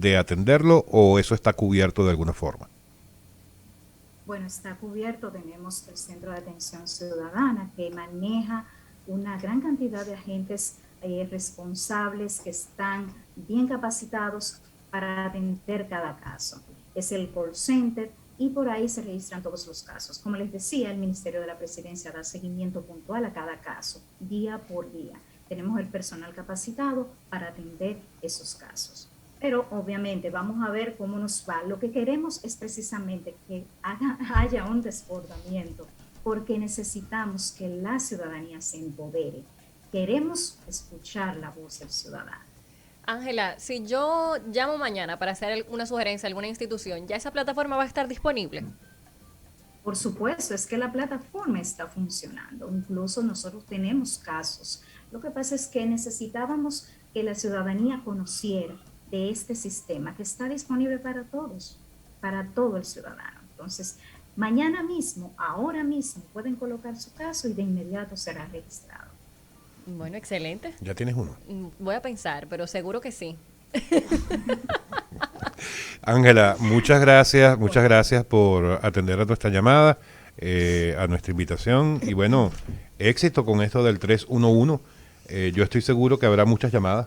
de atenderlo o eso está cubierto de alguna forma? Bueno, está cubierto. Tenemos el Centro de Atención Ciudadana que maneja una gran cantidad de agentes responsables que están bien capacitados para atender cada caso. Es el call center y por ahí se registran todos los casos. Como les decía, el Ministerio de la Presidencia da seguimiento puntual a cada caso, día por día. Tenemos el personal capacitado para atender esos casos. Pero obviamente vamos a ver cómo nos va. Lo que queremos es precisamente que haya un desbordamiento, porque necesitamos que la ciudadanía se empodere. Queremos escuchar la voz del ciudadano. Ángela, si yo llamo mañana para hacer una sugerencia a alguna institución, ¿ya esa plataforma va a estar disponible? Por supuesto, es que la plataforma está funcionando. Incluso nosotros tenemos casos. Lo que pasa es que necesitábamos que la ciudadanía conociera de este sistema que está disponible para todos, para todo el ciudadano. Entonces, mañana mismo, ahora mismo, pueden colocar su caso y de inmediato será registrado. Bueno, excelente. ¿Ya tienes uno? Voy a pensar, pero seguro que sí. Ángela, muchas gracias por atender a nuestra llamada, a nuestra invitación y bueno, éxito con esto del 311. Yo estoy seguro que habrá muchas llamadas.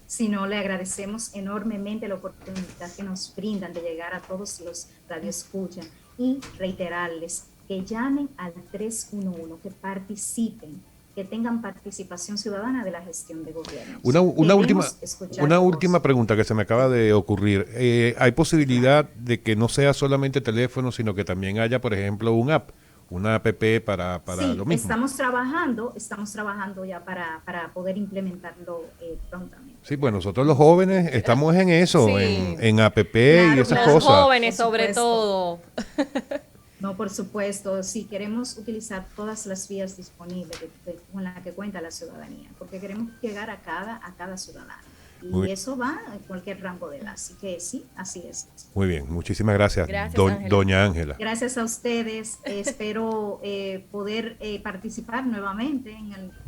Si no, le agradecemos enormemente la oportunidad que nos brindan de llegar a todos los radioescuchas y reiterarles que llamen al 311, que participen, que tengan participación ciudadana de la gestión de gobierno. Una última pregunta que se me acaba de ocurrir. ¿Hay posibilidad de que no sea solamente teléfono, sino que también haya, por ejemplo, una app para sí, lo mismo? estamos trabajando ya para poder implementarlo prontamente. Sí, pues nosotros los jóvenes estamos en eso, Sí. en app Claro, y esas Los cosas. jóvenes sobre todo. No, por supuesto, sí, queremos utilizar todas las vías disponibles con las que cuenta la ciudadanía, porque queremos llegar a cada ciudadano. Y eso va en cualquier rango de edad, así que sí, así es. Muy bien, muchísimas gracias, Gracias, Ángela. doña Ángela. Gracias a ustedes, espero poder participar nuevamente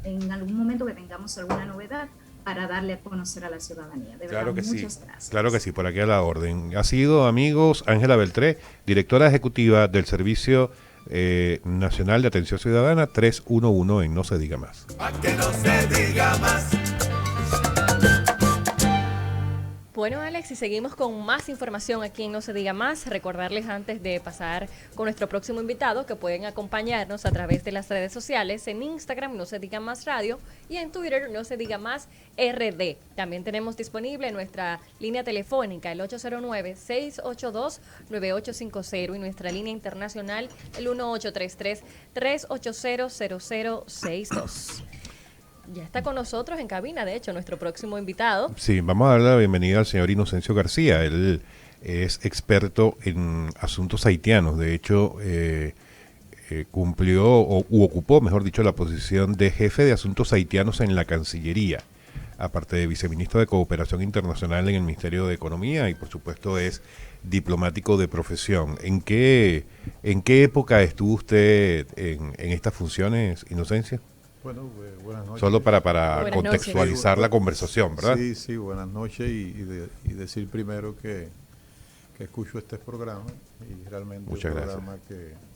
en algún momento que tengamos alguna novedad para darle a conocer a la ciudadanía. De verdad, muchas gracias. Claro que sí, por aquí a la orden. Ha sido, amigos, Ángela Beltré, directora ejecutiva del Servicio Nacional de Atención Ciudadana 311 en No Se Diga Más. Pa' que no se diga más. Bueno, Alex, y seguimos con más información aquí en No Se Diga Más. Recordarles antes de pasar con nuestro próximo invitado que pueden acompañarnos a través de las redes sociales, en Instagram No Se Diga Más Radio y en Twitter No Se Diga Más RD. También tenemos disponible nuestra línea telefónica el 809-682-9850 y nuestra línea internacional el 1833-380-0062. Ya está con nosotros en cabina, de hecho, nuestro próximo invitado. Sí, vamos a darle la bienvenida al señor Inocencio García. Él es experto en asuntos haitianos. De hecho, cumplió u ocupó, mejor dicho, la posición de jefe de asuntos haitianos en la Cancillería, aparte de viceministro de Cooperación Internacional en el Ministerio de Economía y, por supuesto, es diplomático de profesión. ¿En qué época estuvo usted en estas funciones, Inocencio? Bueno, buenas noches. Solo para Buenas contextualizar la conversación, ¿verdad? Sí, buenas noches y decir primero que escucho este programa y realmente Muchas un gracias. programa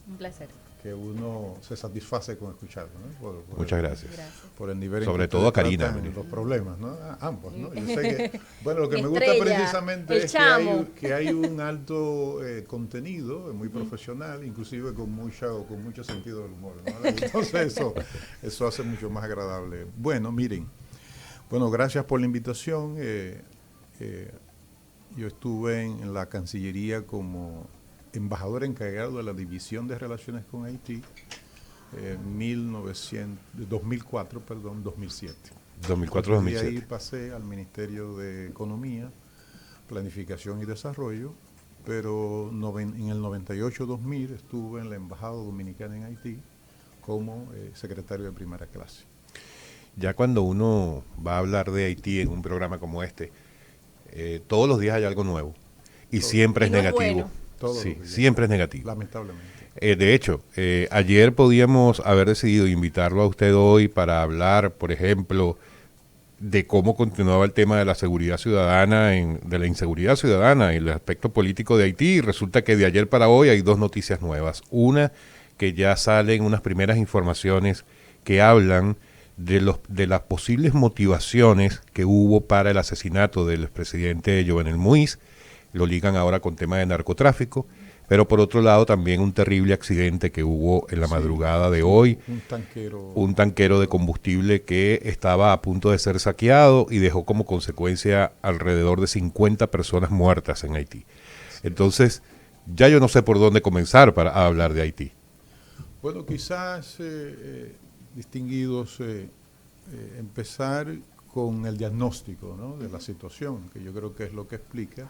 Un placer. que uno se satisface con escucharlo, ¿no? Muchas gracias. Por el nivel Sobre en que todo a ustedes Karina. tratan los problemas, ¿no? Ambos, ¿no? Yo sé que, bueno, lo que me gusta Estrella, precisamente el es chamo. que hay un alto contenido, muy profesional, inclusive con mucho sentido del humor, ¿no? Entonces eso hace mucho más agradable. Bueno, miren, gracias por la invitación. Yo estuve en la Cancillería como embajador encargado de la División de Relaciones con Haití 2004-2007. 2004-2007. De ahí pasé al Ministerio de Economía, Planificación y Desarrollo, pero en el 98-2000 estuve en la Embajada Dominicana en Haití como secretario de primera clase. Ya cuando uno va a hablar de Haití en un programa como este, todos los días hay algo nuevo y siempre es Y no es negativo. bueno. Sí, siempre es negativo. Lamentablemente. De hecho, ayer podíamos haber decidido invitarlo a usted hoy para hablar, por ejemplo, de cómo continuaba el tema de la seguridad ciudadana, de la inseguridad ciudadana y el aspecto político de Haití. Y resulta que de ayer para hoy hay dos noticias nuevas. Una, que ya salen unas primeras informaciones que hablan de las posibles motivaciones que hubo para el asesinato del expresidente Jovenel Moïse. Lo ligan ahora con tema de narcotráfico. Pero por otro lado también un terrible accidente que hubo en la madrugada de hoy. Un tanquero de combustible que estaba a punto de ser saqueado y dejó como consecuencia alrededor de 50 personas muertas en Haití. Entonces, ya yo no sé por dónde comenzar para hablar de Haití. Bueno, quizás, distinguidos, empezar con el diagnóstico, ¿no?, de la situación, que yo creo que es lo que explica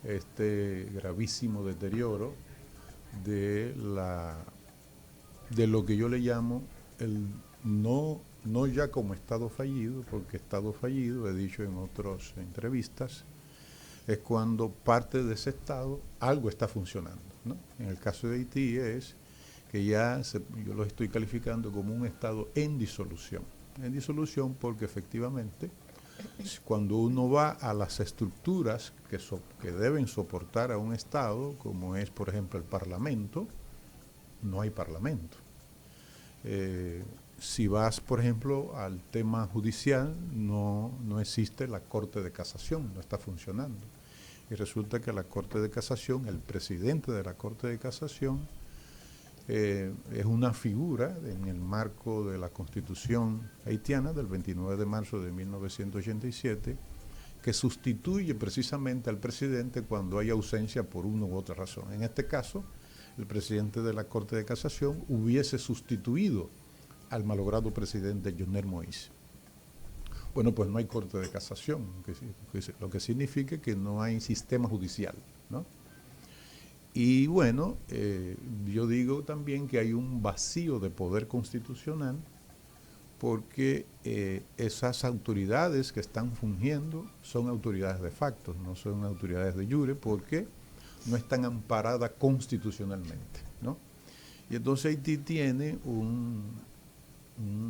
este gravísimo deterioro de lo que yo le llamo el no ya como estado fallido, porque estado fallido, he dicho en otras entrevistas, es cuando parte de ese estado algo está funcionando, ¿no? En el caso de Haití es que yo lo estoy calificando como un estado en disolución porque efectivamente cuando uno va a las estructuras que deben soportar a un Estado, como es, por ejemplo, el Parlamento, no hay Parlamento. Si vas, por ejemplo, al tema judicial, no existe la Corte de Casación, no está funcionando. Y resulta que la Corte de Casación, el presidente de la Corte de Casación, es una figura en el marco de la Constitución haitiana del 29 de marzo de 1987 que sustituye precisamente al presidente cuando hay ausencia por una u otra razón. En este caso, el presidente de la Corte de Casación hubiese sustituido al malogrado presidente Jovenel Moïse. Bueno, pues no hay Corte de Casación, lo que significa que no hay sistema judicial, ¿no? Y bueno, yo digo también que hay un vacío de poder constitucional porque esas autoridades que están fungiendo son autoridades de facto, no son autoridades de jure, porque no están amparadas constitucionalmente, ¿no? Y entonces Haití tiene un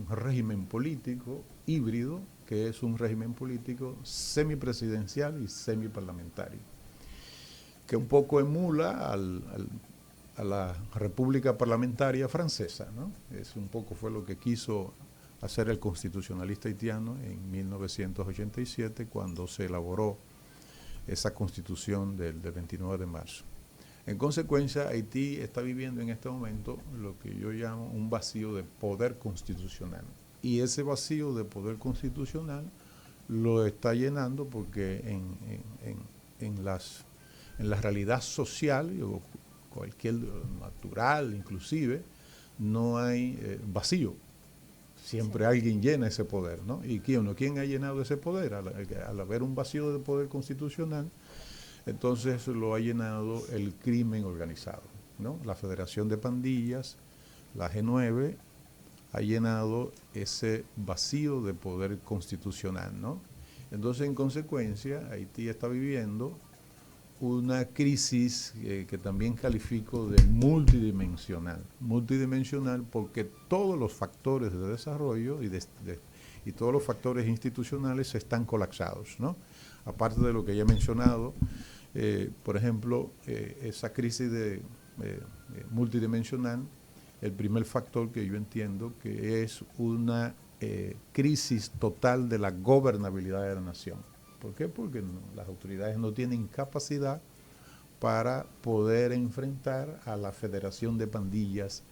régimen político híbrido, que es un régimen político semipresidencial y semiparlamentario, que un poco emula a la República Parlamentaria Francesa, ¿no? Es un poco fue lo que quiso hacer el constitucionalista haitiano en 1987 cuando se elaboró esa constitución del 29 de marzo. En consecuencia, Haití está viviendo en este momento lo que yo llamo un vacío de poder constitucional. Y ese vacío de poder constitucional lo está llenando porque en la realidad social, o cualquier natural inclusive, no hay vacío. Siempre alguien llena ese poder, ¿no? ¿Y quién ha llenado ese poder? Al haber un vacío de poder constitucional, entonces lo ha llenado el crimen organizado, ¿no? La Federación de Pandillas, la G9, ha llenado ese vacío de poder constitucional, ¿no? Entonces, en consecuencia, Haití está viviendo una crisis que también califico de multidimensional. Multidimensional porque todos los factores de desarrollo y todos los factores institucionales están colapsados, ¿no? Aparte de lo que ya he mencionado, por ejemplo, esa crisis multidimensional, el primer factor que yo entiendo que es una crisis total de la gobernabilidad de la nación. ¿Por qué? Porque las autoridades no tienen capacidad para poder enfrentar a la Federación de Pandillas,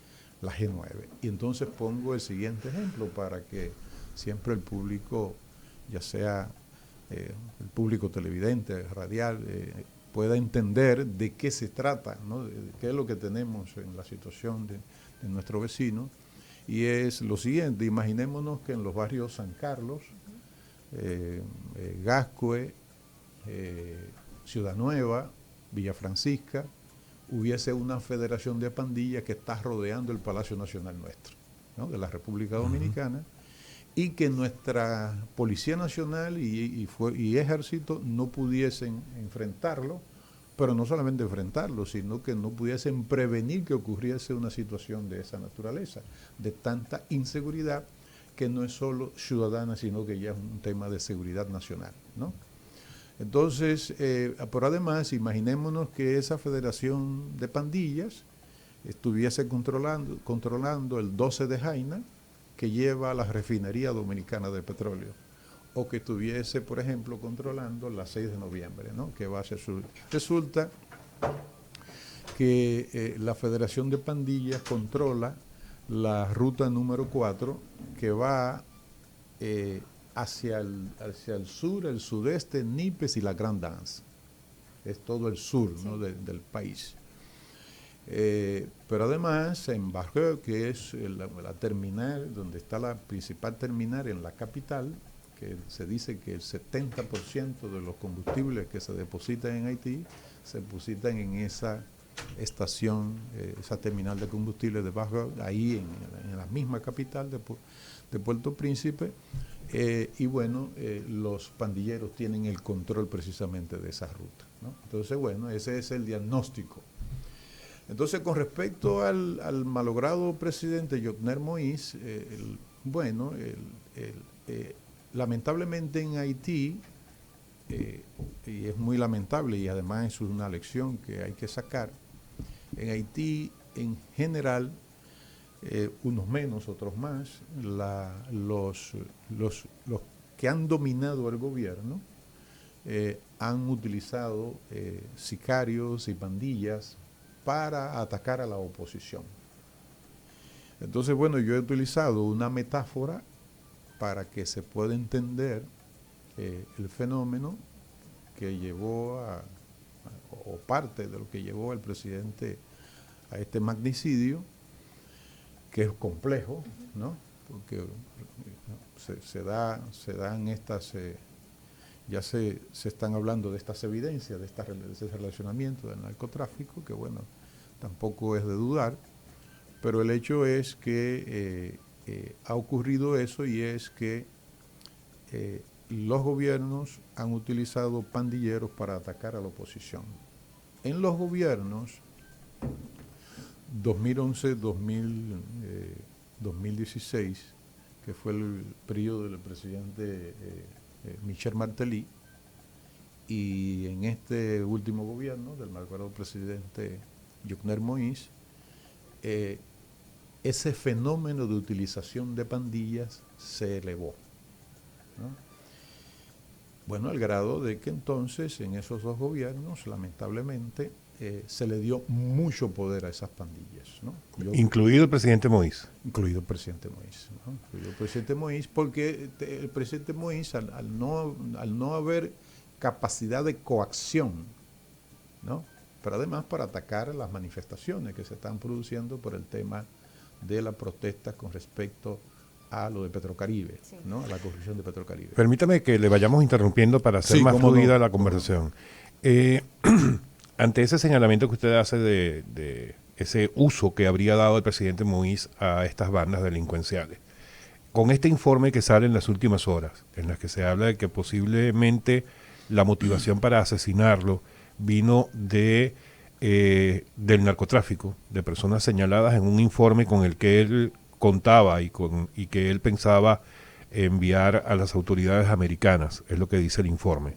la G9. Y entonces pongo el siguiente ejemplo para que siempre el público, ya sea el público televidente, radial, pueda entender de qué se trata, ¿no? De qué es lo que tenemos en la situación de nuestro vecino. Y es lo siguiente: imaginémonos que en los barrios San Carlos, Gascue, Ciudad Nueva, Villa Francisca, hubiese una federación de pandillas que está rodeando el Palacio Nacional nuestro, ¿no?, de la República Dominicana, y que nuestra Policía Nacional y Ejército no pudiesen enfrentarlo, pero no solamente enfrentarlo, sino que no pudiesen prevenir que ocurriese una situación de esa naturaleza, de tanta inseguridad, que no es solo ciudadana, sino que ya es un tema de seguridad nacional, ¿no? Entonces, pero además, imaginémonos que esa federación de pandillas estuviese controlando el 12 de Jaina, que lleva a la refinería dominicana de petróleo, o que estuviese, por ejemplo, controlando la 6 de noviembre, ¿no? Que va hacia sur. Resulta que la Federación de Pandillas controla la ruta número 4, que va hacia el sur, el sudeste, Nípez y la Grand Anse. Es todo el sur, ¿no? del país. Pero además en Barreux, que es la terminal, donde está la principal terminal en la capital, que se dice que el 70% de los combustibles que se depositan en Haití se depositan en esa estación, esa terminal de combustible de Barreux, ahí en la misma capital de Puerto Príncipe. Y bueno, los pandilleros tienen el control precisamente de esa ruta, ¿no? Entonces, bueno, ese es el diagnóstico. Entonces, con respecto al malogrado presidente Jovenel Moïse, lamentablemente en Haití, y es muy lamentable y además es una lección que hay que sacar, en Haití en general, unos menos, otros más, los que han dominado el gobierno han utilizado sicarios y pandillas para atacar a la oposición. Entonces, bueno, yo he utilizado una metáfora para que se pueda entender el fenómeno que llevó o parte de lo que llevó al presidente a este magnicidio, que es complejo, ¿no? Porque se dan estas, ya se están hablando de estas evidencias, de ese relacionamiento del narcotráfico, que bueno, tampoco es de dudar, pero el hecho es que ha ocurrido eso, y es que los gobiernos han utilizado pandilleros para atacar a la oposición. En los gobiernos 2011-2016, que fue el periodo del presidente Michel Martelly, y en este último gobierno del malogrado presidente Jovenel Moïse, ese fenómeno de utilización de pandillas se elevó, ¿no? Bueno, al grado de que entonces en esos dos gobiernos, lamentablemente, se le dio mucho poder a esas pandillas, ¿no? Incluido el presidente Moïse. Incluido el presidente Moïse, ¿no? Incluido el presidente Moïse, porque el presidente Moïse, al no haber capacidad de coacción, ¿no? Pero además para atacar las manifestaciones que se están produciendo por el tema de la protesta con respecto a lo de Petrocaribe, sí, ¿no? A la corrupción de Petrocaribe. Permítame que le vayamos interrumpiendo para hacer más fluida la conversación. Ante ese señalamiento que usted hace de ese uso que habría dado el presidente Moïse a estas bandas delincuenciales, con este informe que sale en las últimas horas, en las que se habla de que posiblemente la motivación para asesinarlo vino del narcotráfico, de personas señaladas en un informe con el que él contaba y que él pensaba enviar a las autoridades americanas, es lo que dice el informe,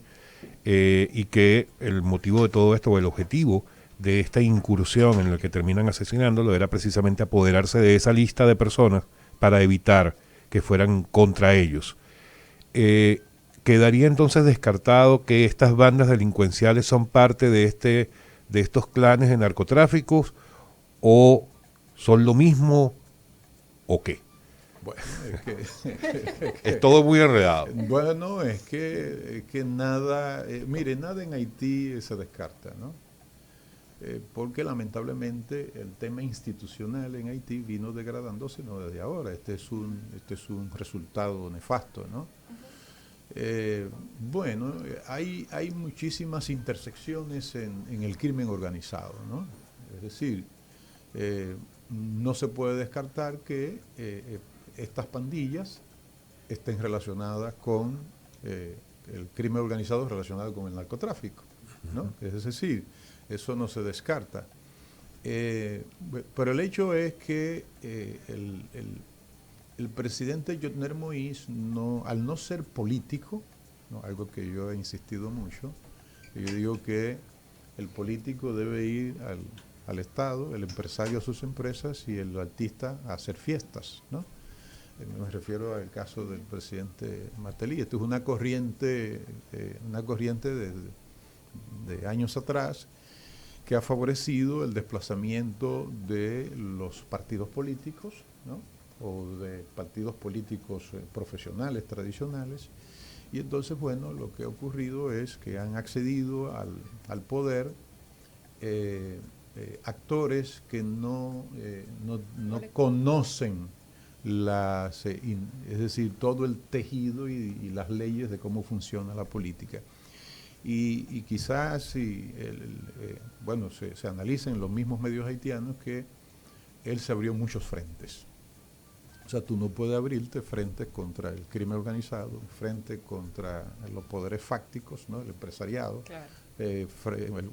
y que el motivo de todo esto, o el objetivo de esta incursión en la que terminan asesinándolo, era precisamente apoderarse de esa lista de personas para evitar que fueran contra ellos. ¿Quedaría entonces descartado que estas bandas delincuenciales son parte de estos clanes de narcotráficos, o son lo mismo, o qué? Bueno, es todo muy enredado. Bueno, es que nada, mire, nada en Haití se descarta, ¿no? Porque lamentablemente el tema institucional en Haití vino degradándose no desde ahora. Este es un resultado nefasto, ¿no? Bueno, hay muchísimas intersecciones en el crimen organizado, ¿no? Es decir, no se puede descartar que estas pandillas estén relacionadas con el crimen organizado relacionado con el narcotráfico, ¿no? Es decir, eso no se descarta. Pero el hecho es que el presidente Jovenel Moïse, al no ser político, ¿no? Algo que yo he insistido mucho, yo digo que el político debe ir al Estado, el empresario a sus empresas y el artista a hacer fiestas, ¿no? Me refiero al caso del presidente Martelly. Esto es una corriente de años atrás que ha favorecido el desplazamiento de los partidos políticos, ¿no? O de partidos políticos profesionales, tradicionales. Y entonces, bueno, lo que ha ocurrido es que han accedido al poder actores que no conocen es decir, todo el tejido y las leyes de cómo funciona la política. Y quizás si se analiza en los mismos medios haitianos que él se abrió muchos frentes. O sea, tú no puedes abrirte frentes contra el crimen organizado, frente contra los poderes fácticos, ¿no? El empresariado, claro.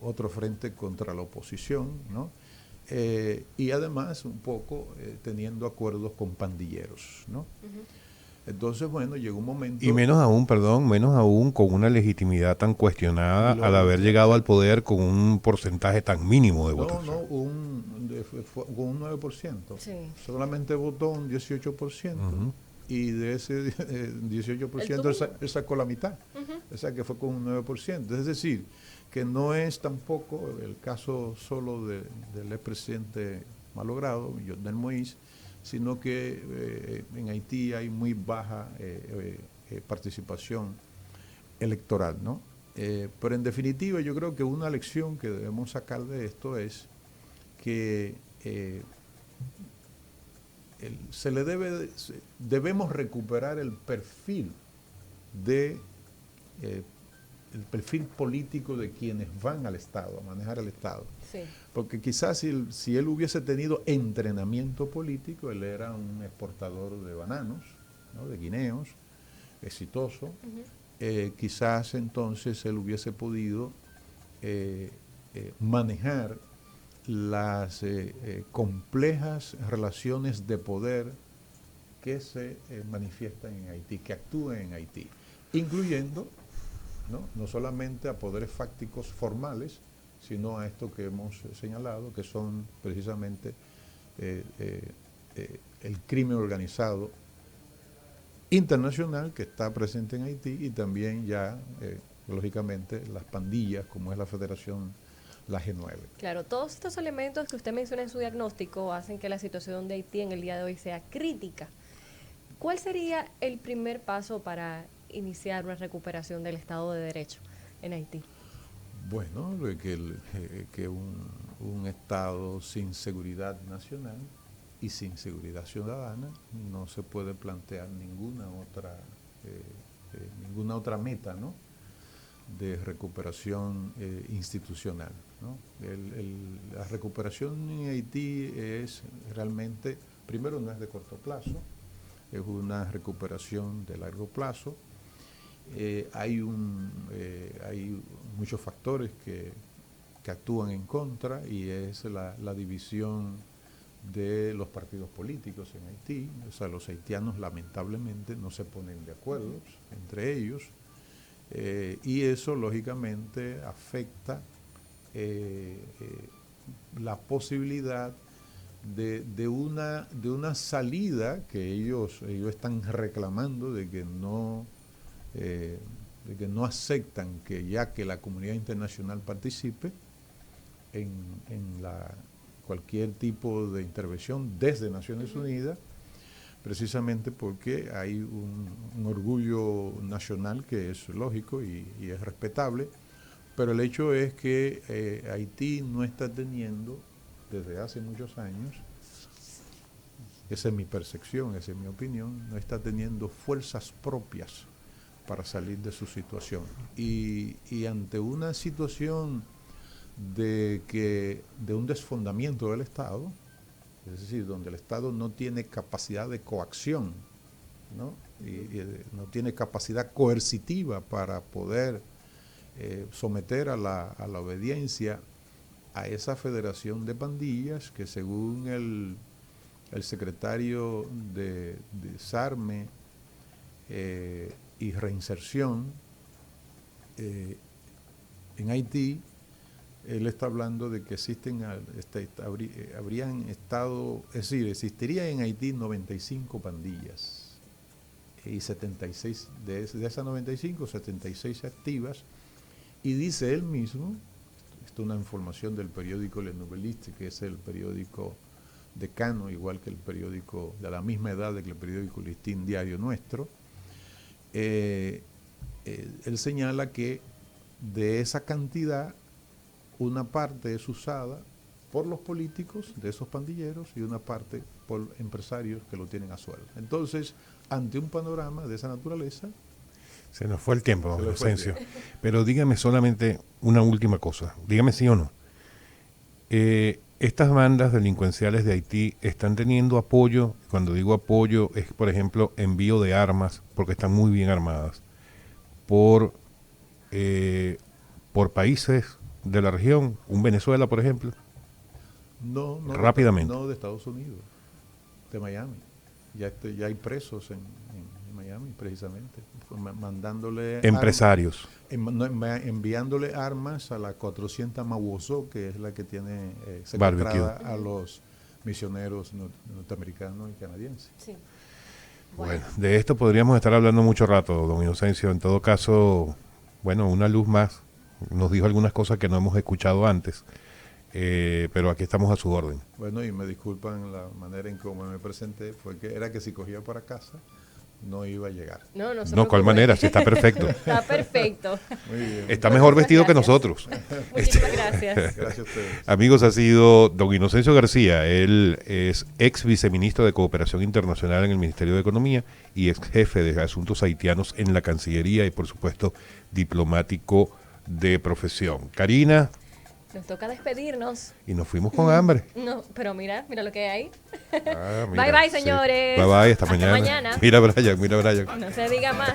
Otro frente contra la oposición, ¿no? Y además un poco teniendo acuerdos con pandilleros, ¿no? Entonces, bueno, llegó un momento... Y menos aún con una legitimidad tan cuestionada al haber llegado al poder con un porcentaje tan mínimo de votos. No, con un 9%. Sí. Solamente votó un 18%. Y de ese 18% él sacó la mitad. O sea, que fue con un 9%. Es decir, que no es tampoco el caso solo del expresidente malogrado, Jovenel Moïse, sino que en Haití hay muy baja participación electoral, ¿no? Pero en definitiva yo creo que una lección que debemos sacar de esto es que debemos recuperar el perfil el perfil político de quienes van al Estado, a manejar el Estado. Sí. Porque quizás si él hubiese tenido entrenamiento político, él era un exportador de bananos, ¿no? De guineos, exitoso, quizás entonces él hubiese podido manejar las complejas relaciones de poder que se manifiestan en Haití, que actúan en Haití, incluyendo no solamente a poderes fácticos formales, sino a esto que hemos señalado, que son precisamente el crimen organizado internacional que está presente en Haití y también ya, lógicamente, las pandillas, como es la Federación, la G9. Claro, todos estos elementos que usted menciona en su diagnóstico hacen que la situación de Haití en el día de hoy sea crítica. ¿Cuál sería el primer paso para iniciar una recuperación del Estado de Derecho en Haití? Bueno, que un Estado sin seguridad nacional y sin seguridad ciudadana no se puede plantear ninguna otra meta, ¿no? De recuperación institucional, ¿no? La recuperación en Haití es realmente, primero no es de corto plazo, es una recuperación de largo plazo. Hay muchos factores que actúan en contra y es la división de los partidos políticos en Haití. O sea, los haitianos lamentablemente no se ponen de acuerdo entre ellos y eso lógicamente afecta la posibilidad de una salida que ellos están reclamando de que no aceptan que la comunidad internacional participe en cualquier tipo de intervención desde Naciones Unidas, precisamente porque hay un orgullo nacional que es lógico y es respetable, pero el hecho es que Haití no está teniendo, desde hace muchos años, esa es mi percepción, esa es mi opinión, no está teniendo fuerzas propias para salir de su situación. Y ante una situación de un desfondamiento del Estado, es decir, donde el Estado no tiene capacidad de coacción, ¿no? Y no tiene capacidad coercitiva para poder someter a la obediencia a esa federación de pandillas que según el secretario de Desarme y Reinserción en Haití, él está hablando de que habrían estado, es decir, existiría en Haití 95 pandillas y 76, de esas 95, 76 activas, y dice él mismo, esto es una información del periódico Le Nouvelliste, que es el periódico decano, igual que el periódico de la misma edad que el periódico Listín Diario Nuestro, él señala que de esa cantidad una parte es usada por los políticos de esos pandilleros y una parte por empresarios que lo tienen a sueldo. Entonces, ante un panorama de esa naturaleza... Se nos fue el tiempo, don Inocencio. Pero dígame solamente una última cosa. Dígame sí o no. Estas bandas delincuenciales de Haití están teniendo apoyo. Cuando digo apoyo es, por ejemplo, envío de armas, porque están muy bien armadas, por países de la región, un Venezuela, por ejemplo. No, rápidamente. No de Estados Unidos, de Miami. Ya hay presos en Miami, precisamente, mandándole empresarios. Enviándole armas a la 400 Mawozo, que es la que tiene secuestrada a los misioneros norteamericanos y canadienses. Sí. Bueno, de esto podríamos estar hablando mucho rato, don Inocencio. En todo caso, bueno, una luz más. Nos dijo algunas cosas que no hemos escuchado antes, pero aquí estamos a su orden. Bueno, y me disculpan la manera en cómo me presenté, era que si cogía para casa no iba a llegar. No, ¿cuál manera? Sí, está perfecto. Está perfecto. Muy bien. Está mejor vestido que nosotros. Muchísimas gracias. Gracias a ustedes. Amigos, ha sido don Inocencio García. Él es ex viceministro de Cooperación Internacional en el Ministerio de Economía y ex jefe de Asuntos Haitianos en la Cancillería y, por supuesto, diplomático de profesión. Karina. Nos toca despedirnos. Y nos fuimos con hambre. No, pero mira lo que hay. Mira, bye bye, señores. Sí. Bye bye, hasta mañana. Mira Brian. No se diga más.